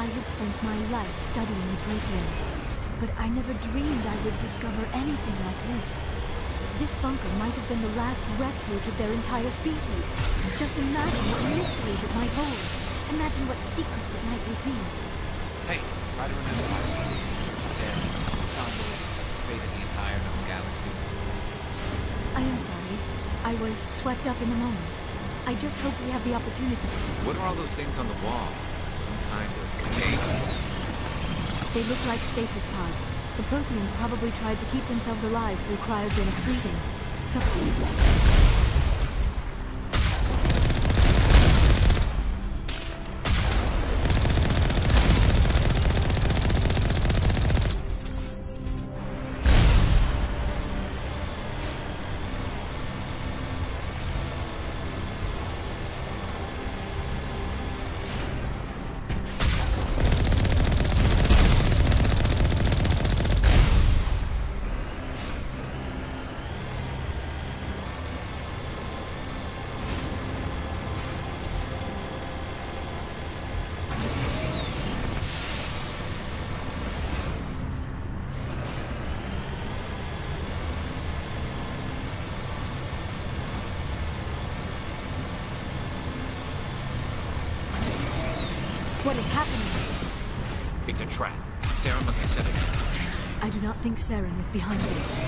I have spent my life studying the Protheans, but I never dreamed I would discover anything like this. This bunker might have been the last refuge of their entire species. Just imagine what mysteries it might hold. Imagine what secrets it might reveal. Hey, try to remember how to be. Dead. Fate of the entire known galaxy. I am sorry. I was swept up in the moment. I just hope we have the opportunity. What are all those things on the wall? Some kind of container? They look like stasis pods. The Protheans probably tried to keep themselves alive through cryogenic freezing. What is happening? It's a trap. Sarah must have set it up. I do not think Saren is behind this.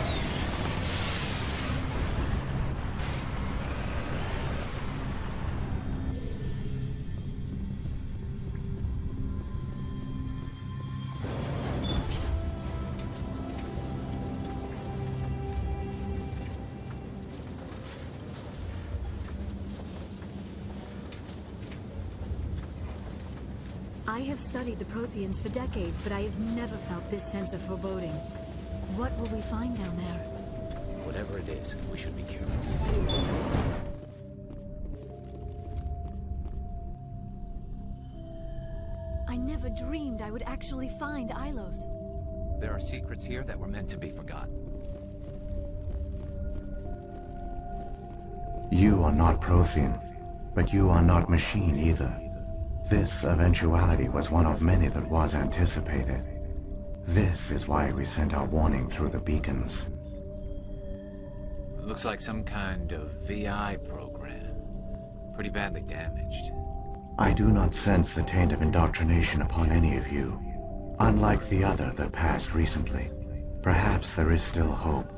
I have studied the Protheans for decades, but I have never felt this sense of foreboding. What will we find down there? Whatever it is, we should be careful. I never dreamed I would actually find Ilos. There are secrets here that were meant to be forgotten. You are not Prothean, but you are not machine either. This eventuality was one of many that was anticipated. This is why we sent our warning through the beacons. Looks like some kind of VI program. Pretty badly damaged. I do not sense the taint of indoctrination upon any of you. Unlike the other that passed recently. Perhaps there is still hope.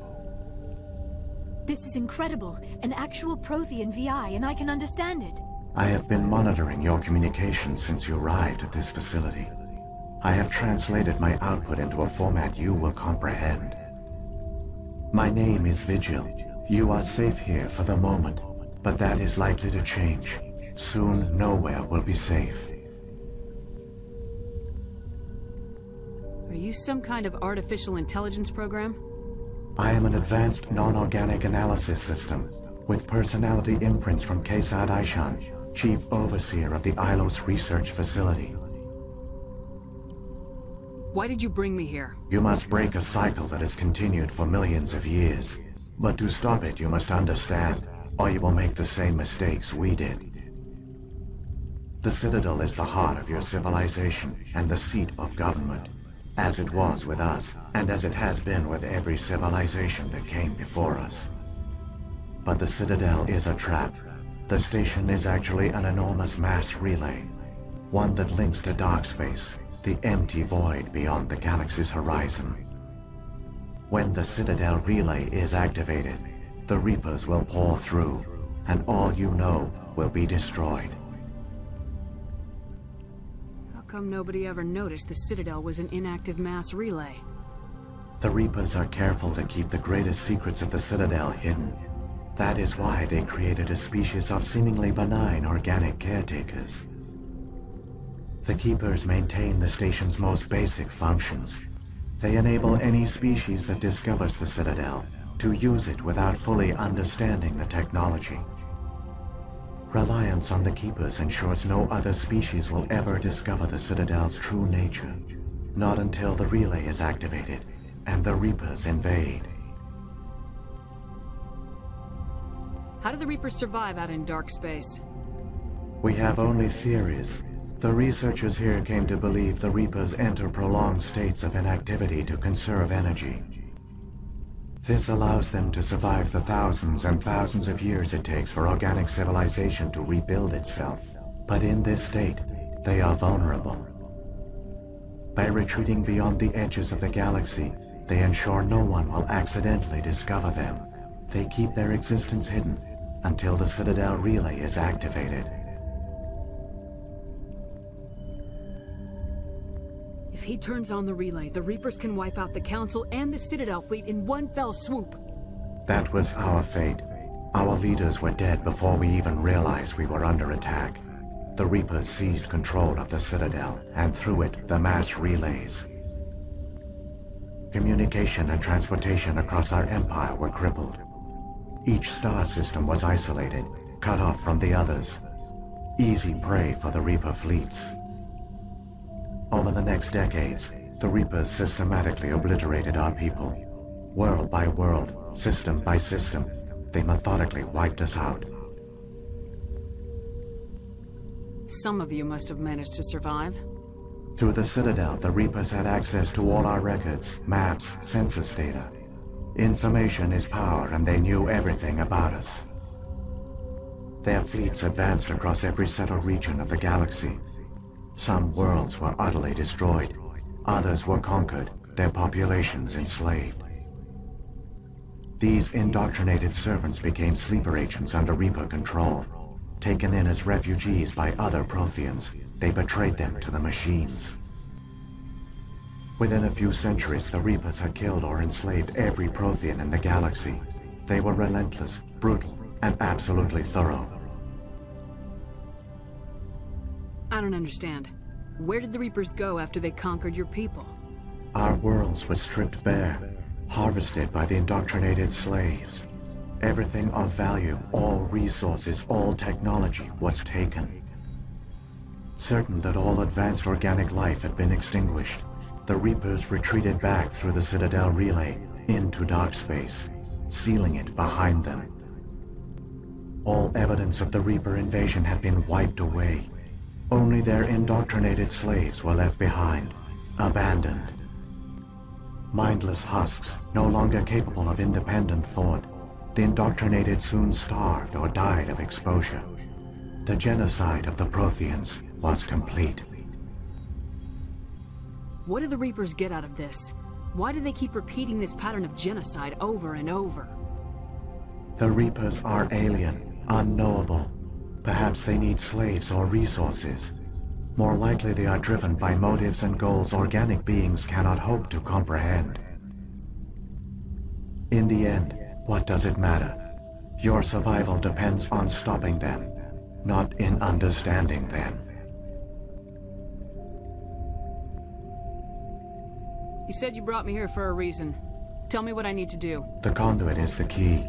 This is incredible. An actual Prothean VI, and I can understand it. I have been monitoring your communications since you arrived at this facility. I have translated my output into a format you will comprehend. My name is Vigil. You are safe here for the moment, but that is likely to change. Soon, nowhere will be safe. Are you some kind of artificial intelligence program? I am an advanced non-organic analysis system with personality imprints from Kesad Aishan, Chief Overseer of the Ilos Research Facility. Why did you bring me here? You must break a cycle that has continued for millions of years. But to stop it, you must understand, or you will make the same mistakes we did. The Citadel is the heart of your civilization and the seat of government, as it was with us, and as it has been with every civilization that came before us. But the Citadel is a trap. The station is actually an enormous mass relay, one that links to dark space, the empty void beyond the galaxy's horizon. When the Citadel relay is activated, the Reapers will pour through, and all you know will be destroyed. How come nobody ever noticed the Citadel was an inactive mass relay? The Reapers are careful to keep the greatest secrets of the Citadel hidden. That is why they created a species of seemingly benign organic caretakers. The Keepers maintain the station's most basic functions. They enable any species that discovers the Citadel to use it without fully understanding the technology. Reliance on the Keepers ensures no other species will ever discover the Citadel's true nature. Not until the relay is activated and the Reapers invade. How do the Reapers survive out in dark space? We have only theories. The researchers here came to believe the Reapers enter prolonged states of inactivity to conserve energy. This allows them to survive the thousands and thousands of years it takes for organic civilization to rebuild itself. But in this state, they are vulnerable. By retreating beyond the edges of the galaxy, they ensure no one will accidentally discover them. They keep their existence hidden until the Citadel relay is activated. If he turns on the relay, the Reapers can wipe out the Council and the Citadel fleet in one fell swoop. That was our fate. Our leaders were dead before we even realized we were under attack. The Reapers seized control of the Citadel, and through it, the mass relays. Communication and transportation across our empire were crippled. Each star system was isolated, cut off from the others. Easy prey for the Reaper fleets. Over the next decades, the Reapers systematically obliterated our people. World by world, system by system, they methodically wiped us out. Some of you must have managed to survive. Through the Citadel, the Reapers had access to all our records, maps, census data. Information is power, and they knew everything about us. Their fleets advanced across every settled region of the galaxy. Some worlds were utterly destroyed. Others were conquered, their populations enslaved. These indoctrinated servants became sleeper agents under Reaper control. Taken in as refugees by other Protheans, they betrayed them to the machines. Within a few centuries, the Reapers had killed or enslaved every Prothean in the galaxy. They were relentless, brutal, and absolutely thorough. I don't understand. Where did the Reapers go after they conquered your people? Our worlds were stripped bare, harvested by the indoctrinated slaves. Everything of value, all resources, all technology was taken. Certain that all advanced organic life had been extinguished, the Reapers retreated back through the Citadel relay into dark space, sealing it behind them. All evidence of the Reaper invasion had been wiped away. Only their indoctrinated slaves were left behind, abandoned. Mindless husks, no longer capable of independent thought, the indoctrinated soon starved or died of exposure. The genocide of the Protheans was complete. What do the Reapers get out of this? Why do they keep repeating this pattern of genocide over and over? The Reapers are alien, unknowable. Perhaps they need slaves or resources. More likely they are driven by motives and goals organic beings cannot hope to comprehend. In the end, what does it matter? Your survival depends on stopping them, not in understanding them. You said you brought me here for a reason. Tell me what I need to do. The conduit is the key.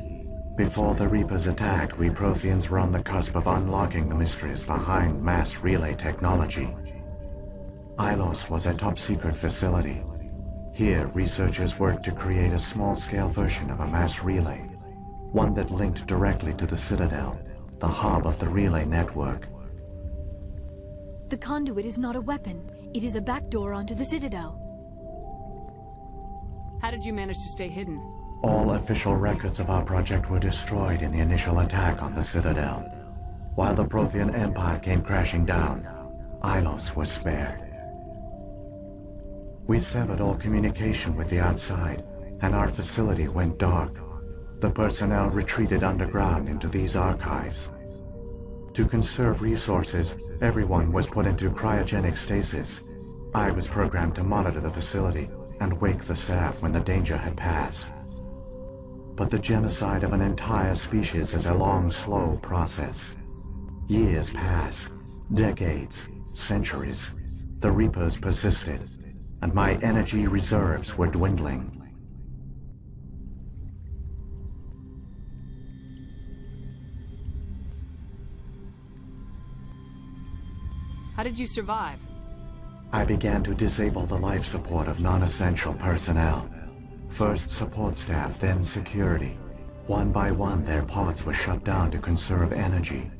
Before the Reapers attacked, we Protheans were on the cusp of unlocking the mysteries behind mass relay technology. Ilos was a top-secret facility. Here, researchers worked to create a small-scale version of a mass relay, one that linked directly to the Citadel, the hub of the relay network. The conduit is not a weapon. It is a backdoor onto the Citadel. How did you manage to stay hidden? All official records of our project were destroyed in the initial attack on the Citadel. While the Prothean Empire came crashing down, Ilos was spared. We severed all communication with the outside, and our facility went dark. The personnel retreated underground into these archives. To conserve resources, everyone was put into cryogenic stasis. I was programmed to monitor the facility and wake the staff when the danger had passed. But the genocide of an entire species is a long, slow process. Years passed, decades, centuries. The Reapers persisted, and my energy reserves were dwindling. How did you survive? I began to disable the life support of non-essential personnel. First support staff, then security. One by one, their pods were shut down to conserve energy.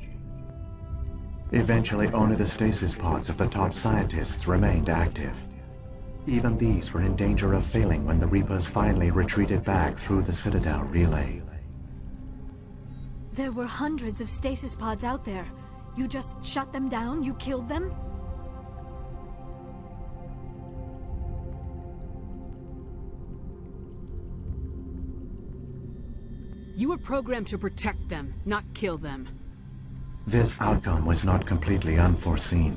Eventually, only the stasis pods of the top scientists remained active. Even these were in danger of failing when the Reapers finally retreated back through the Citadel relay. There were hundreds of stasis pods out there. You just shut them down? You killed them? You were programmed to protect them, not kill them. This outcome was not completely unforeseen.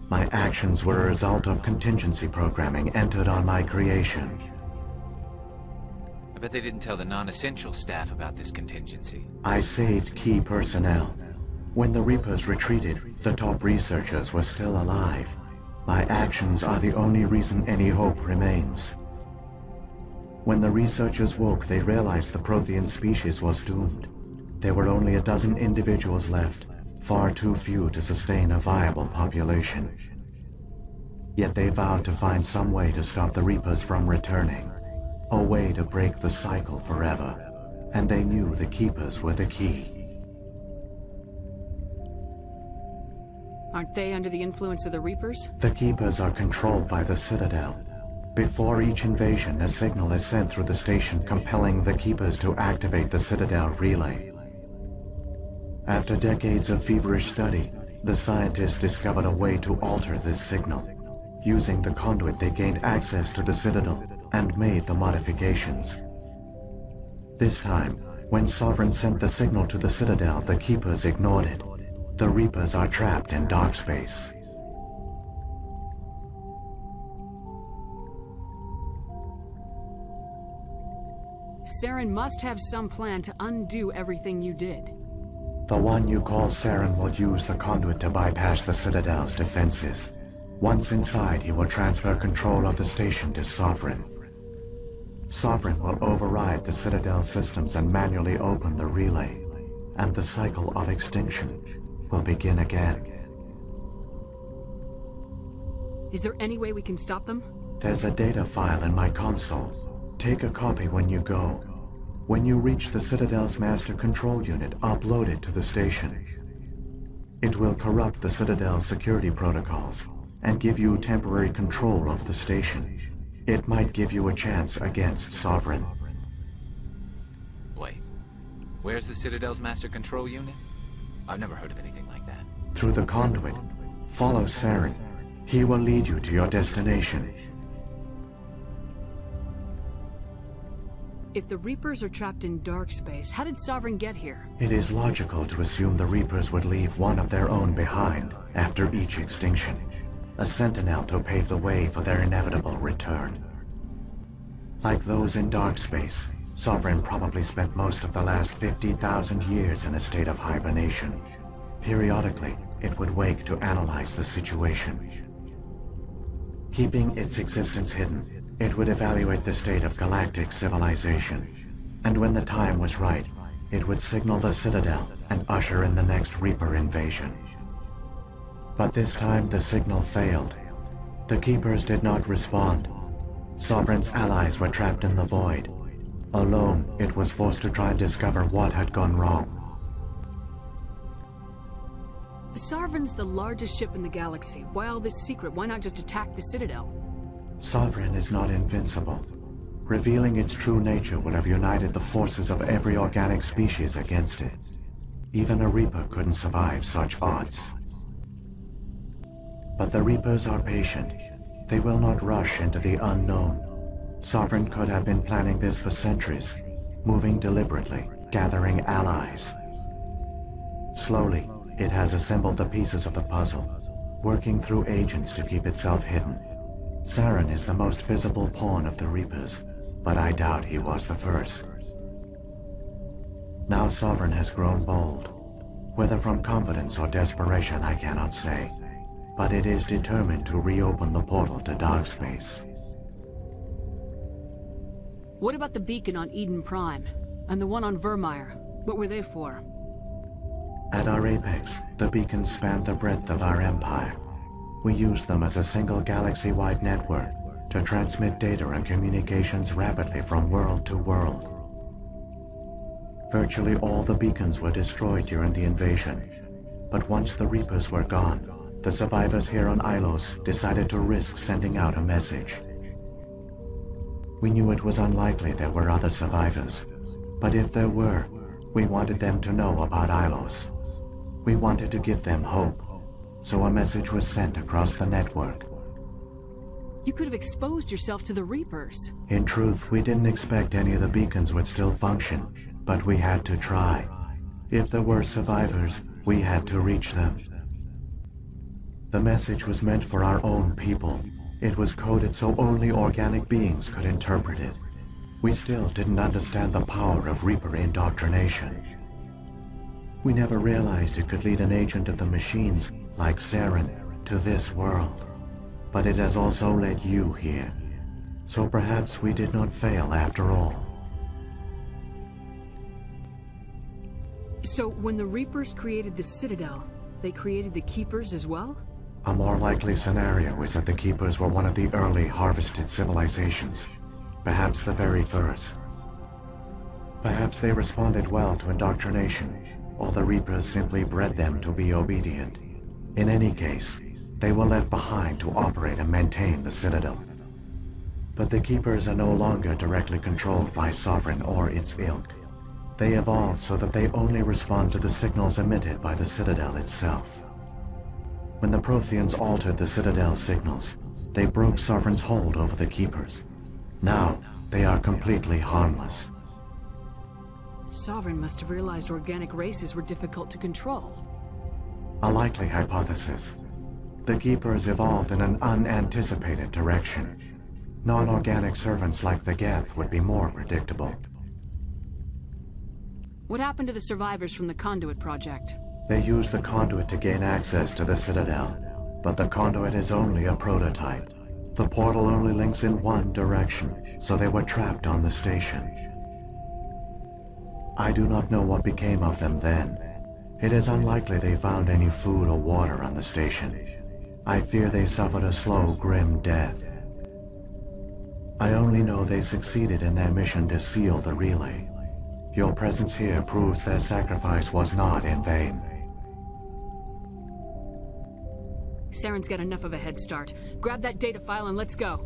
My actions were a result of contingency programming entered on my creation. I bet they didn't tell the non-essential staff about this contingency. I saved key personnel. When the Reapers retreated, the top researchers were still alive. My actions are the only reason any hope remains. When the researchers woke, they realized the Prothean species was doomed. There were only a dozen individuals left, far too few to sustain a viable population. Yet they vowed to find some way to stop the Reapers from returning, a way to break the cycle forever, and they knew the Keepers were the key. Aren't they under the influence of the Reapers? The Keepers are controlled by the Citadel. Before each invasion, a signal is sent through the station compelling the Keepers to activate the Citadel relay. After decades of feverish study, the scientists discovered a way to alter this signal. Using the conduit, they gained access to the Citadel and made the modifications. This time, when Sovereign sent the signal to the Citadel, the Keepers ignored it. The Reapers are trapped in dark space. Saren must have some plan to undo everything you did. The one you call Saren will use the conduit to bypass the Citadel's defenses. Once inside, he will transfer control of the station to Sovereign. Sovereign will override the Citadel systems and manually open the relay, and the cycle of extinction will begin again. Is there any way we can stop them? There's a data file in my console. Take a copy when you go. When you reach the Citadel's master control unit, upload it to the station. It will corrupt the Citadel's security protocols and give you temporary control of the station. It might give you a chance against Sovereign. Wait, where's the Citadel's master control unit? I've never heard of anything like that. Through the conduit, follow Saren. He will lead you to your destination. If the Reapers are trapped in dark space, how did Sovereign get here? It is logical to assume the Reapers would leave one of their own behind after each extinction. A sentinel to pave the way for their inevitable return. Like those in dark space, Sovereign probably spent most of the last 50,000 years in a state of hibernation. Periodically, it would wake to analyze the situation. Keeping its existence hidden, it would evaluate the state of galactic civilization. And when the time was right, it would signal the Citadel and usher in the next Reaper invasion. But this time the signal failed. The Keepers did not respond. Sovereign's allies were trapped in the void. Alone, it was forced to try and discover what had gone wrong. Sovereign's the largest ship in the galaxy. Why all this secret? Why not just attack the Citadel? Sovereign is not invincible. Revealing its true nature would have united the forces of every organic species against it. Even a Reaper couldn't survive such odds. But the Reapers are patient. They will not rush into the unknown. Sovereign could have been planning this for centuries, moving deliberately, gathering allies. Slowly, it has assembled the pieces of the puzzle, working through agents to keep itself hidden. Saren is the most visible pawn of the Reapers, but I doubt he was the first. Now Sovereign has grown bold. Whether from confidence or desperation, I cannot say. But it is determined to reopen the portal to dark space. What about the beacon on Eden Prime? And the one on Vermeer? What were they for? At our apex, the beacons spanned the breadth of our empire. We used them as a single galaxy-wide network to transmit data and communications rapidly from world to world. Virtually all the beacons were destroyed during the invasion, But once the Reapers were gone, the survivors here on Ilos decided to risk sending out a message. We knew it was unlikely there were other survivors, but if there were, we wanted them to know about Ilos. We wanted to give them hope, so a message was sent across the network. You could have exposed yourself to the Reapers. In truth, we didn't expect any of the beacons would still function, but we had to try. If there were survivors, we had to reach them. The message was meant for our own people. It was coded so only organic beings could interpret it. We still didn't understand the power of Reaper indoctrination. We never realized it could lead an agent of the machines, like Saren, to this world. But it has also led you here. So perhaps we did not fail after all. So when the Reapers created the Citadel, they created the Keepers as well? A more likely scenario is that the Keepers were one of the early harvested civilizations. Perhaps the very first. Perhaps they responded well to indoctrination, or the Reapers simply bred them to be obedient. In any case, they were left behind to operate and maintain the Citadel. But the Keepers are no longer directly controlled by Sovereign or its ilk. They evolved so that they only respond to the signals emitted by the Citadel itself. When the Protheans altered the Citadel's signals, they broke Sovereign's hold over the Keepers. Now, they are completely harmless. Sovereign must have realized organic races were difficult to control. A likely hypothesis. The Keepers evolved in an unanticipated direction. Non-organic servants like the Geth would be more predictable. What happened to the survivors from the Conduit project? They used the conduit to gain access to the Citadel, but the conduit is only a prototype. The portal only links in one direction, so they were trapped on the station. I do not know what became of them then. It is unlikely they found any food or water on the station. I fear they suffered a slow, grim death. I only know they succeeded in their mission to seal the relay. Your presence here proves their sacrifice was not in vain. Saren's got enough of a head start. Grab that data file and let's go.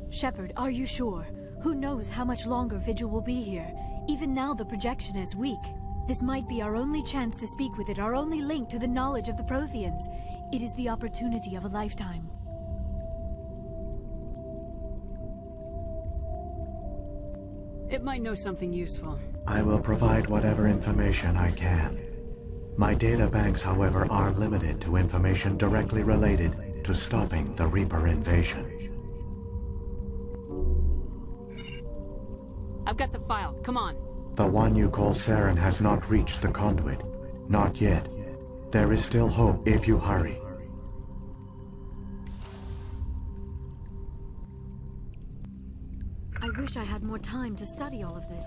Shepard, are you sure? Who knows how much longer Vigil will be here? Even now the projection is weak. This might be our only chance to speak with it, our only link to the knowledge of the Protheans. It is the opportunity of a lifetime. It might know something useful. I will provide whatever information I can. My data banks, however, are limited to information directly related to stopping the Reaper invasion. I've got the file. Come on. The one you call Saren has not reached the conduit. Not yet. There is still hope if you hurry. I wish I had more time to study all of this.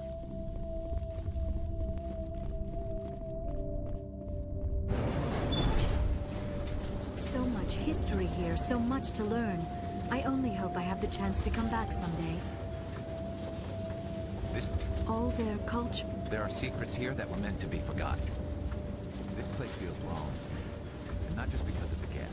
So much history here, so much to learn. I only hope I have the chance to come back someday. All their culture. There are secrets here that were meant to be forgotten. This place feels wrong to me, and not just because of the Geth.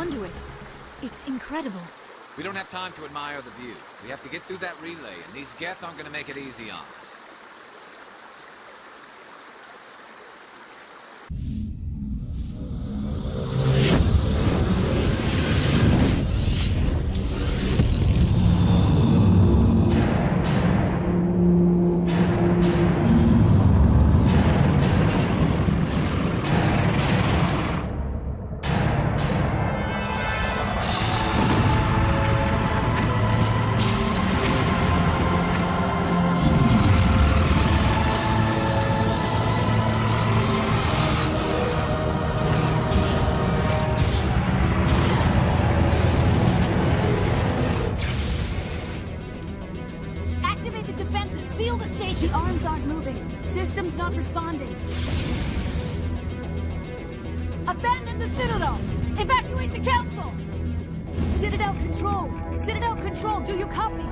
conduit. It's incredible. We don't have time to admire the view. We have to get through that relay, and these Geth aren't gonna make it easy on us. The arms aren't moving. System's not responding. Abandon the Citadel! Evacuate the Council! Citadel Control! Citadel Control, do you copy?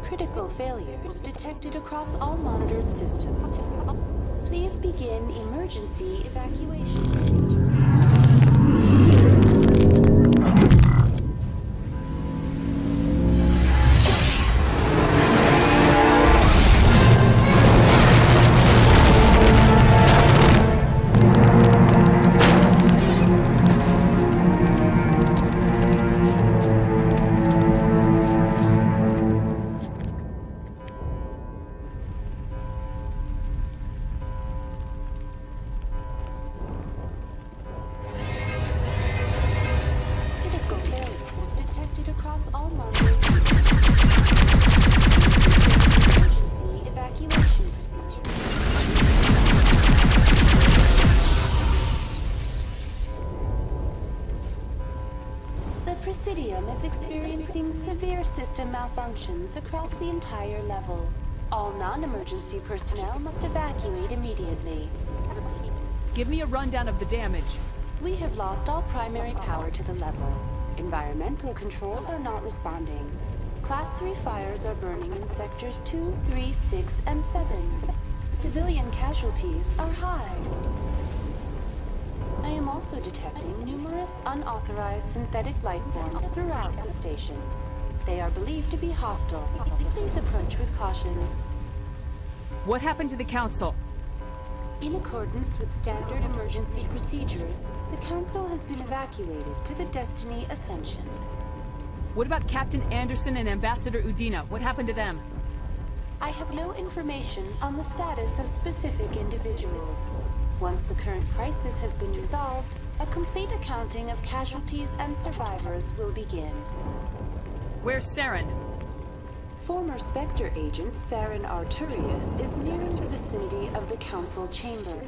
Critical failures detected across all monitored systems. Please begin emergency evacuation procedure. Is experiencing severe system malfunctions across the entire level. All non-emergency personnel must evacuate immediately. Give me a rundown of the damage. We have lost all primary power to the level. Environmental controls are not responding. Class 3 fires are burning in sectors 2, 3, 6, and 7. Civilian casualties are high. I am also detecting numerous unauthorized synthetic life forms throughout the station. They are believed to be hostile. Please approach with caution. What happened to the Council? In accordance with standard emergency procedures, the Council has been evacuated to the Destiny Ascension. What about Captain Anderson and Ambassador Udina? What happened to them? I have no information on the status of specific individuals. Once the current crisis has been resolved, a complete accounting of casualties and survivors will begin. Where's Saren? Former Spectre agent Saren Arturius is nearing the vicinity of the Council chamber.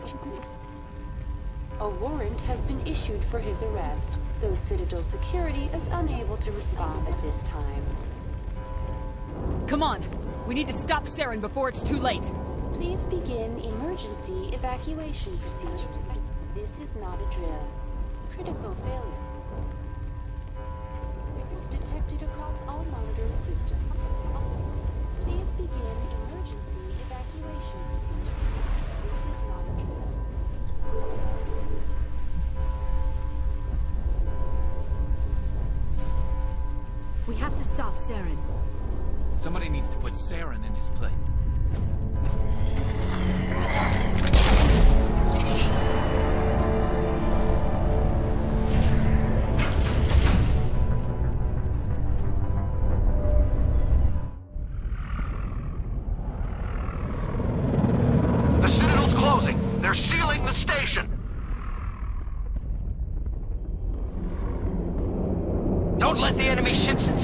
A warrant has been issued for his arrest, though Citadel security is unable to respond at this time. Come on! We need to stop Saren before it's too late! Please begin emergency evacuation procedures. This is not a drill. Critical failure. Errors detected across all monitored systems. Please begin emergency evacuation procedures. This is not a drill. We have to stop Saren. Somebody needs to put Saren in his place. The Citadel's closing. They're sealing the station. Don't let the enemy ships and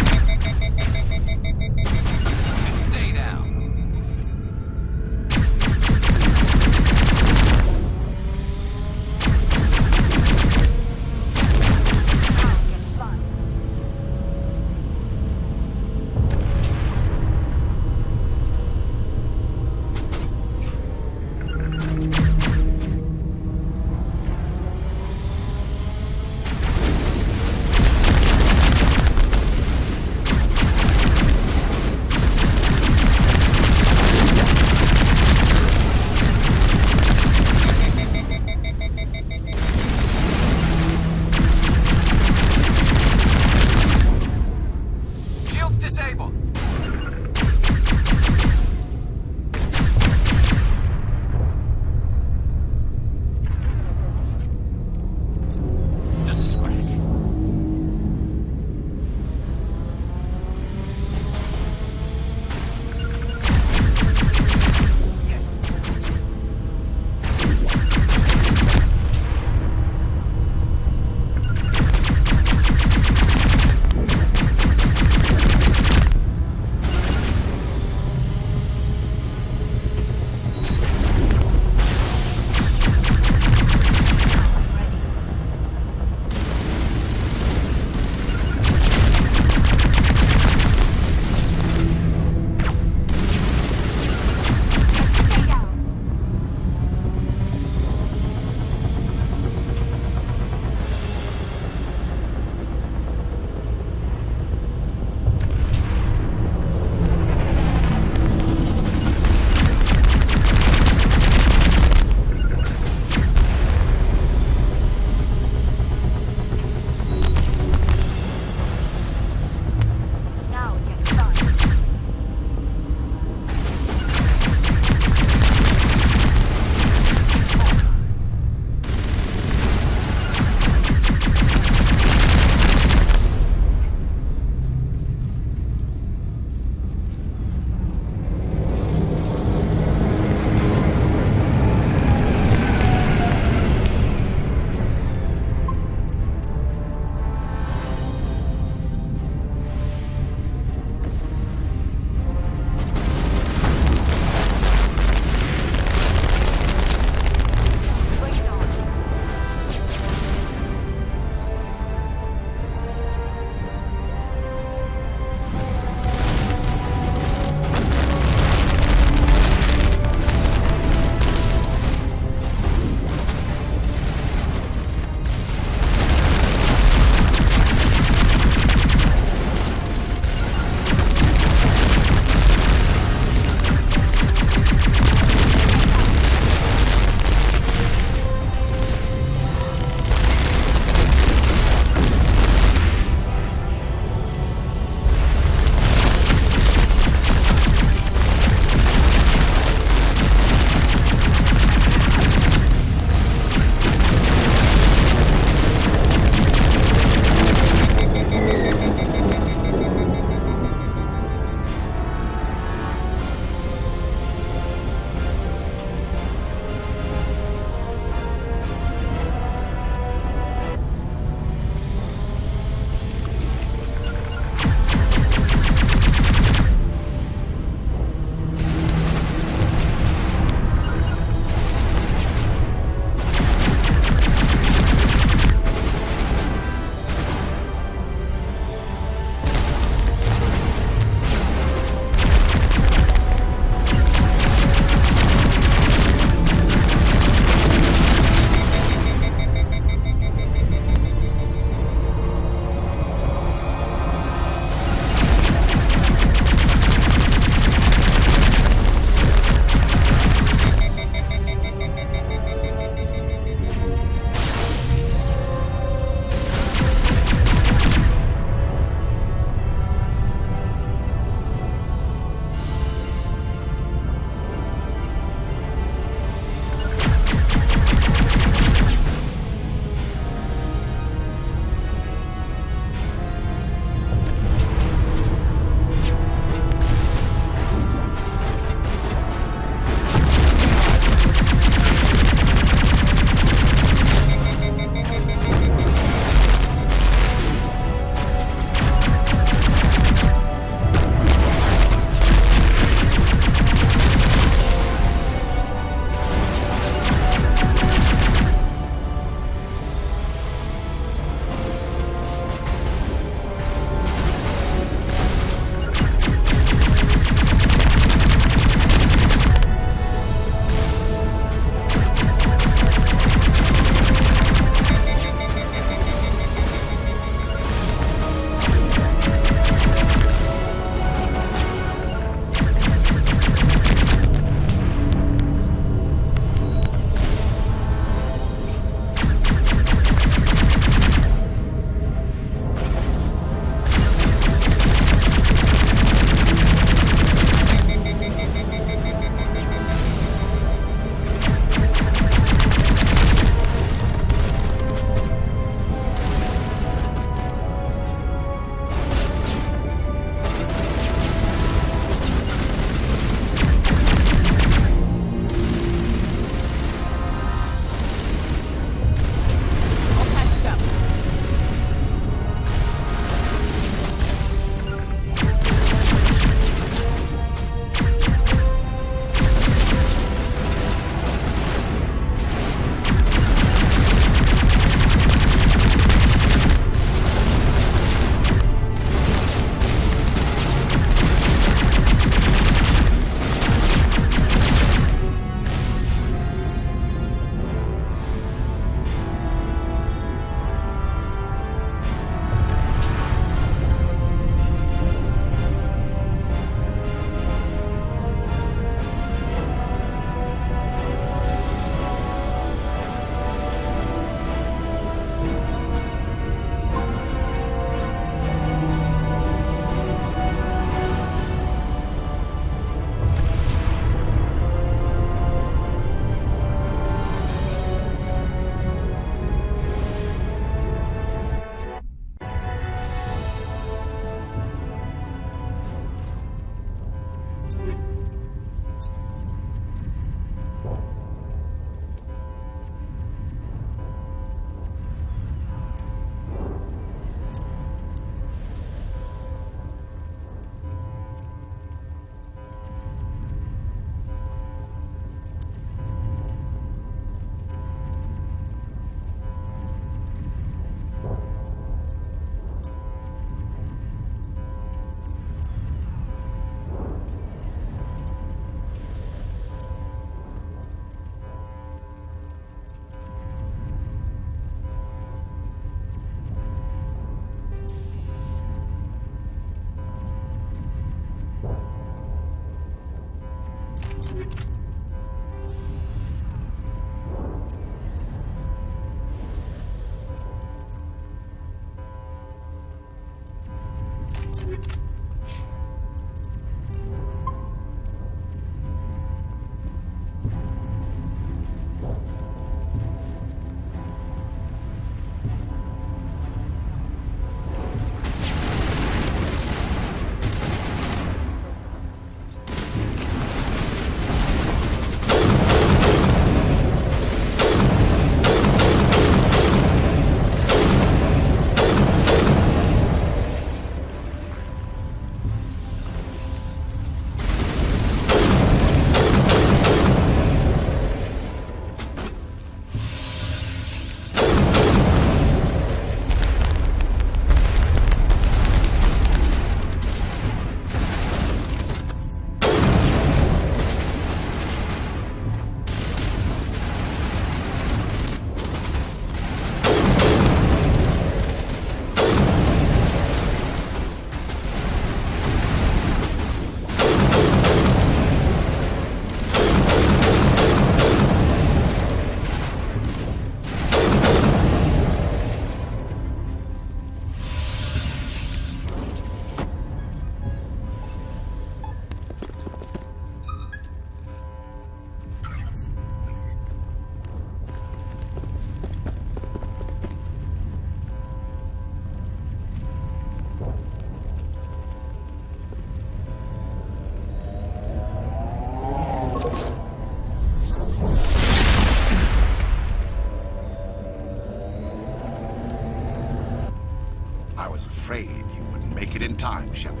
I was afraid you wouldn't make it in time, Shepard.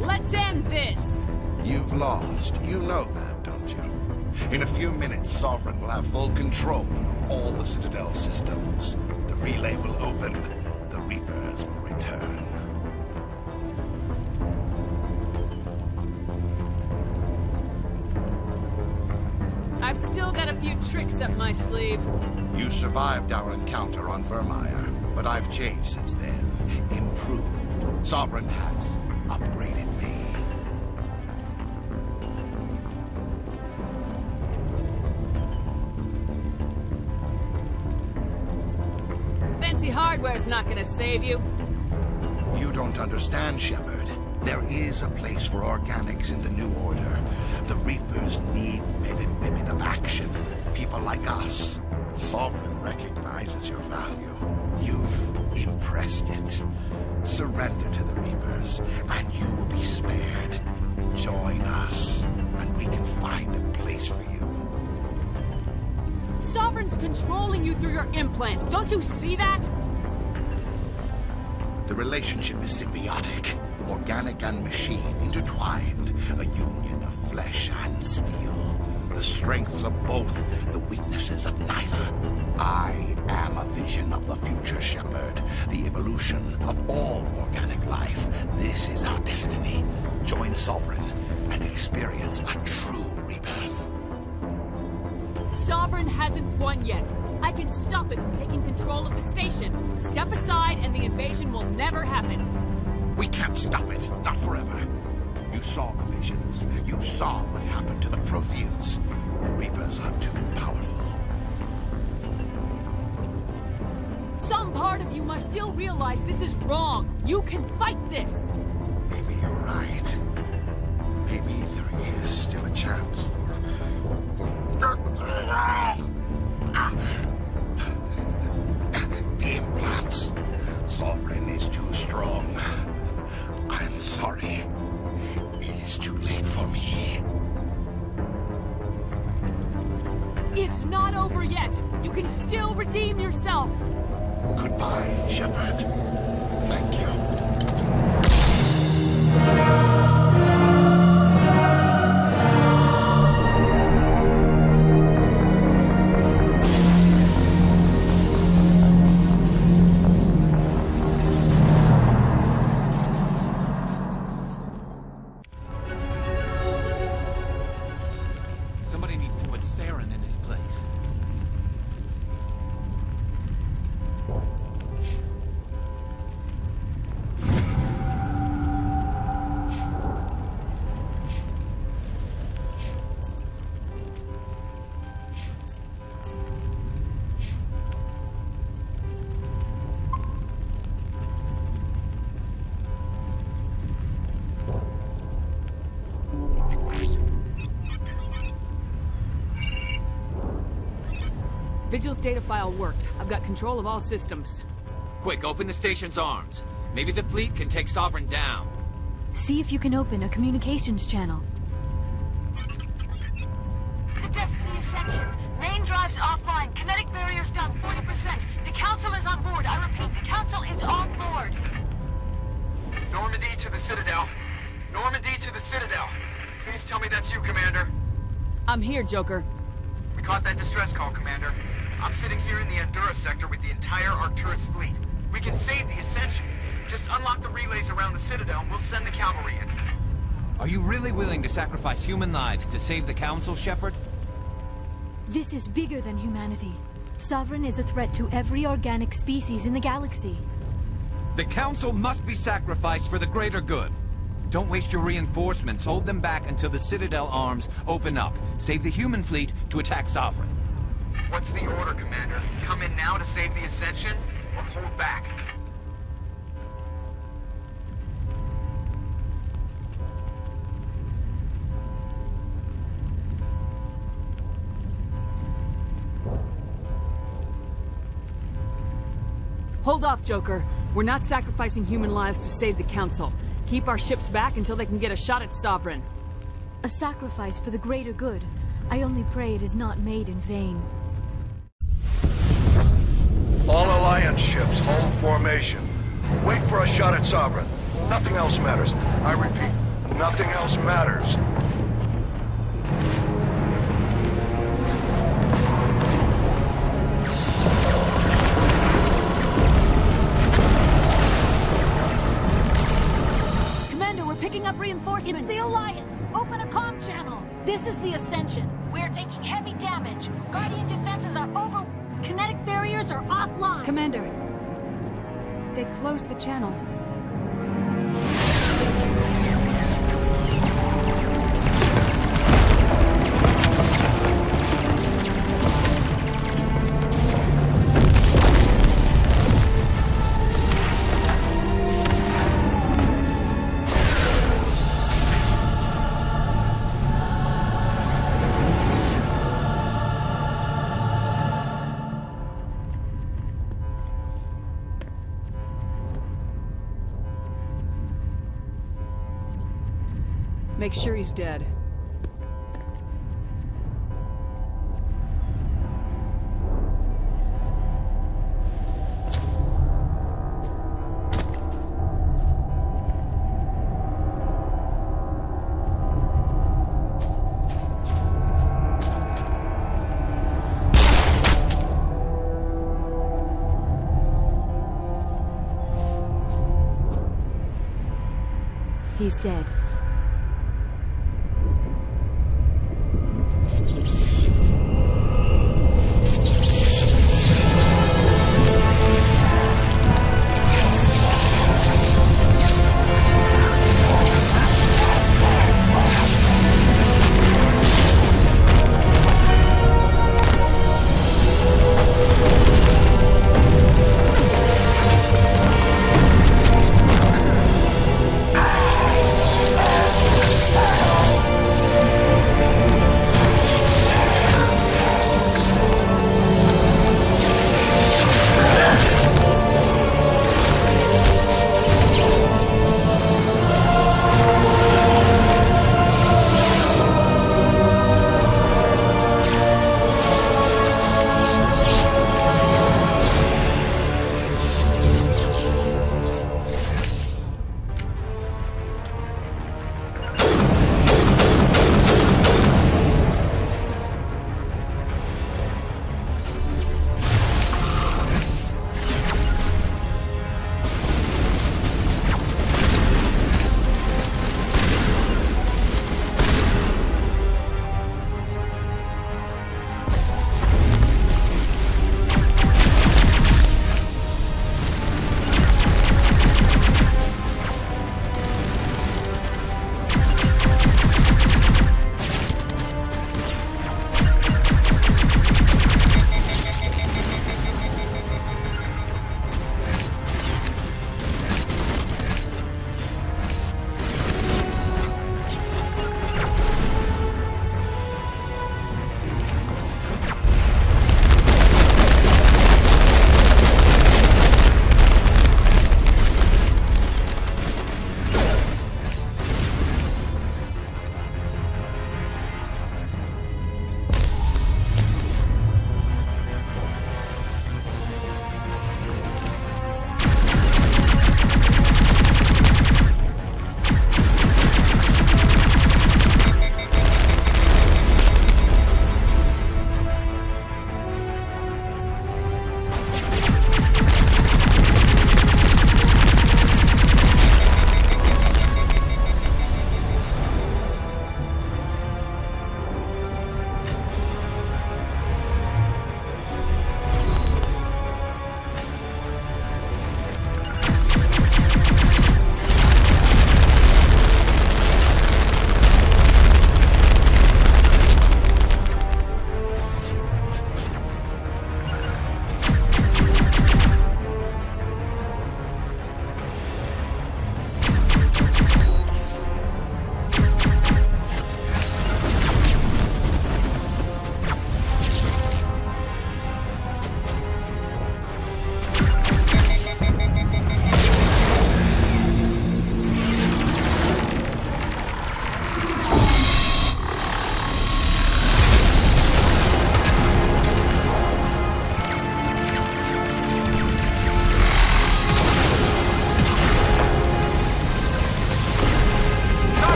Let's end this! You've lost. You know that, don't you? In a few minutes, Sovereign will have full control of all the Citadel systems. The relay will open. The Reapers will return. I've still got a few tricks up my sleeve. You survived our encounter on Vermeer, but I've changed since then. Improved. Sovereign has upgraded me. Fancy hardware's not gonna save you. You don't understand, Shepard. There is a place for organics in the New Order. The Reapers need men and women of action. People like us. Sovereign recognizes your value. You've impressed it. Surrender to the Reapers, and you will be spared. Join us, and we can find a place for you. Sovereign's controlling you through your implants. Don't you see that? The relationship is symbiotic. Organic and machine intertwined. A union of flesh and steel. The strengths of both, the weaknesses of neither. I am a vision of the future, Shepard. The evolution of all organic life. This is our destiny. Join Sovereign and experience a true rebirth. Sovereign hasn't won yet. I can stop it from taking control of the station. Step aside and the invasion will never happen. We can't stop it. Not forever. You saw the visions. You saw what happened to the Protheans. The Reapers are too powerful. Some part of you must still realize this is wrong. You can fight this. Maybe you're right. Maybe there is still a chance for the implants. Sovereign is too strong. I'm sorry. It is too late for me. It's not over yet. You can still redeem yourself. Goodbye, Shepard. Thank you. Somebody needs to put Saren in his place. Vigil's data file worked. I've got control of all systems. Quick, open the station's arms. Maybe the fleet can take Sovereign down. See if you can open a communications channel. The Destiny Ascension. Main drives offline. Kinetic barriers down 40%. The Council is on board. I repeat, the Council is on board. Normandy to the Citadel. Normandy to the Citadel. Please tell me that's you, Commander. I'm here, Joker. We caught that distress call, Commander. I'm sitting here in the Endura sector with the entire Arcturus fleet. We can save the Ascension. Just unlock the relays around the Citadel and we'll send the cavalry in. Are you really willing to sacrifice human lives to save the Council, Shepard? This is bigger than humanity. Sovereign is a threat to every organic species in the galaxy. The Council must be sacrificed for the greater good. Don't waste your reinforcements. Hold them back until the Citadel arms open up. Save the human fleet to attack Sovereign. What's the order, Commander? Come in now to save the Ascension, or hold back? Hold off, Joker. We're not sacrificing human lives to save the Council. Keep our ships back until they can get a shot at Sovereign. A sacrifice for the greater good. I only pray it is not made in vain. All Alliance ships, hold formation. Wait for a shot at Sovereign. Nothing else matters. I repeat, nothing else matters. Commander, we're picking up reinforcements. It's the Alliance! Open a comm channel! This is the Ascension. We're taking heavy damage. Guardian defenses are over... Kinetic barriers are offline. Commander, they closed the channel. Make sure he's dead. He's dead.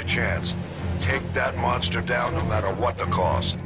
chance. Take that monster down no matter what the cost.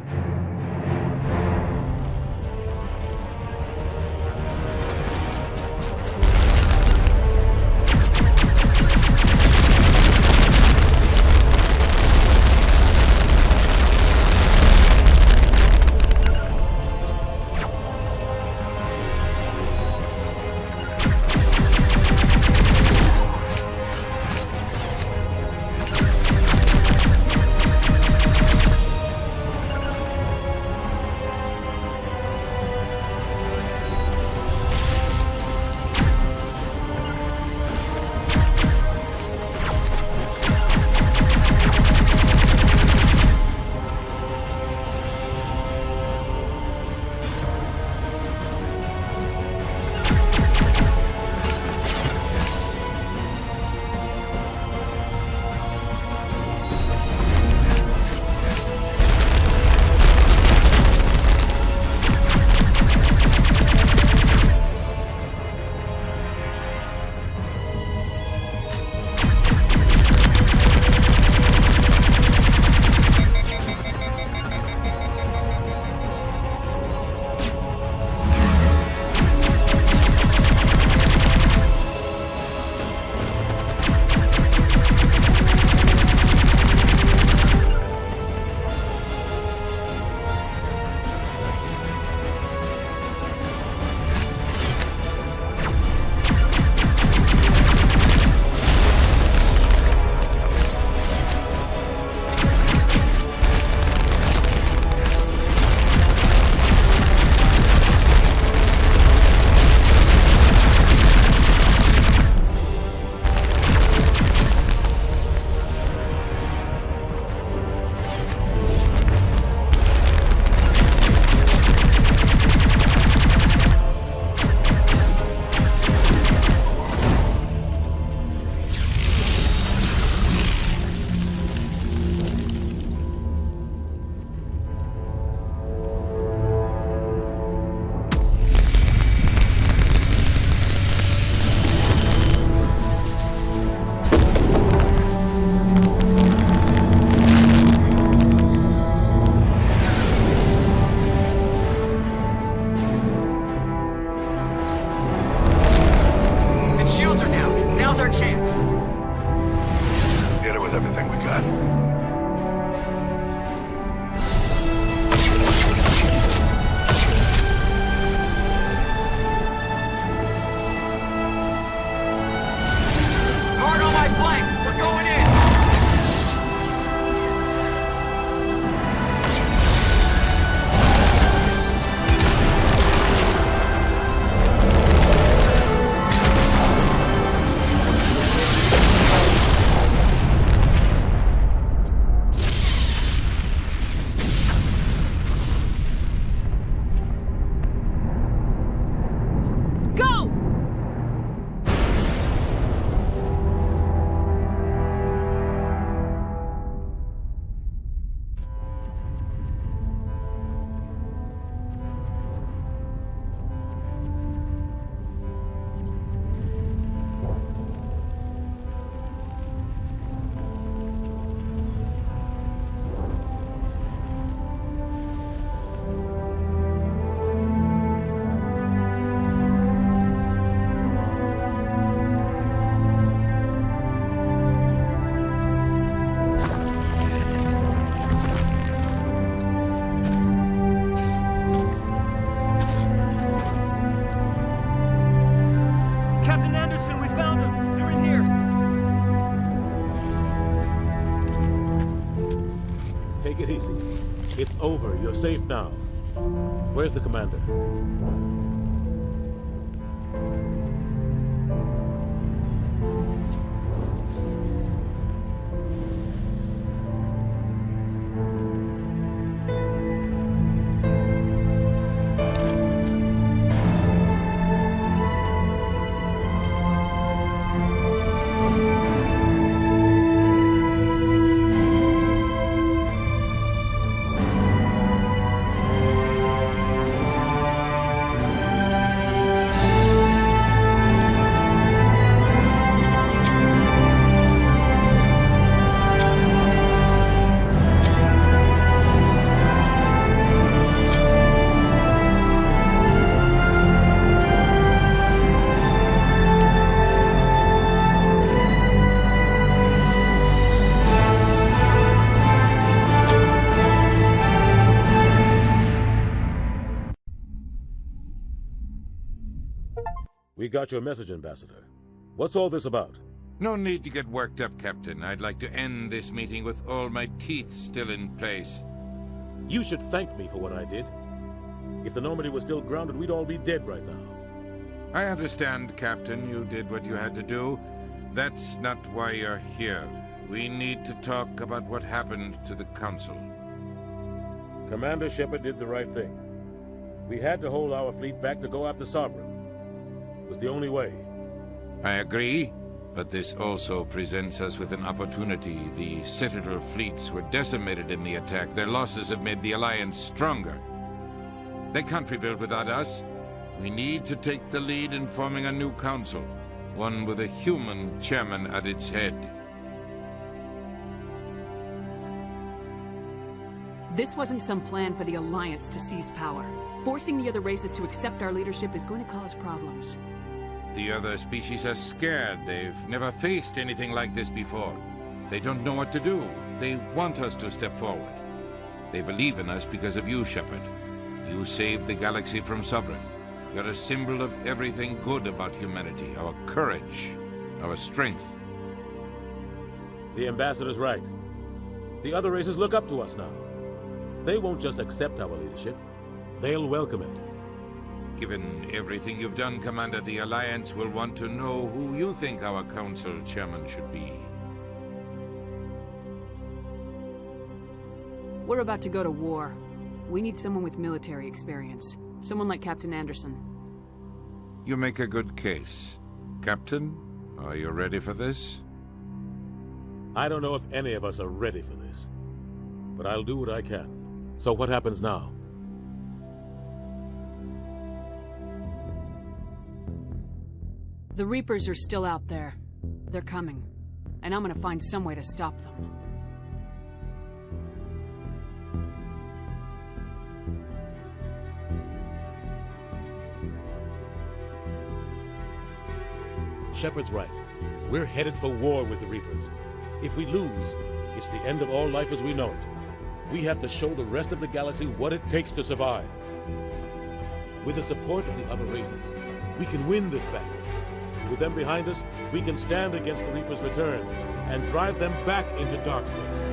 It's over. You're safe now. Where's the commander? We got your message, Ambassador. What's all this about? No need to get worked up, Captain. I'd like to end this meeting with all my teeth still in place. You should thank me for what I did. If the Normandy was still grounded, we'd all be dead right now. I understand, Captain. You did what you had to do. That's not why you're here. We need to talk about what happened to the Council. Commander Shepard did the right thing. We had to hold our fleet back to go after Sovereign. It was the only way. I agree, but this also presents us with an opportunity. The Citadel fleets were decimated in the attack. Their losses have made the Alliance stronger. They can't rebuild without us. We need to take the lead in forming a new council, one with a human chairman at its head. This wasn't some plan for the Alliance to seize power. Forcing the other races to accept our leadership is going to cause problems. The other species are scared. They've never faced anything like this before. They don't know what to do. They want us to step forward. They believe in us because of you, Shepard. You saved the galaxy from Sovereign. You're a symbol of everything good about humanity, our courage, our strength. The Ambassador's right. The other races look up to us now. They won't just accept our leadership. They'll welcome it. Given everything you've done, Commander, the Alliance will want to know who you think our Council Chairman should be. We're about to go to war. We need someone with military experience. Someone like Captain Anderson. You make a good case. Captain, are you ready for this? I don't know if any of us are ready for this. But I'll do what I can. So what happens now? The Reapers are still out there. They're coming. And I'm gonna find some way to stop them. Shepard's right. We're headed for war with the Reapers. If we lose, it's the end of all life as we know it. We have to show the rest of the galaxy what it takes to survive. With the support of the other races, we can win this battle. With them behind us, we can stand against the Reapers' return and drive them back into dark space.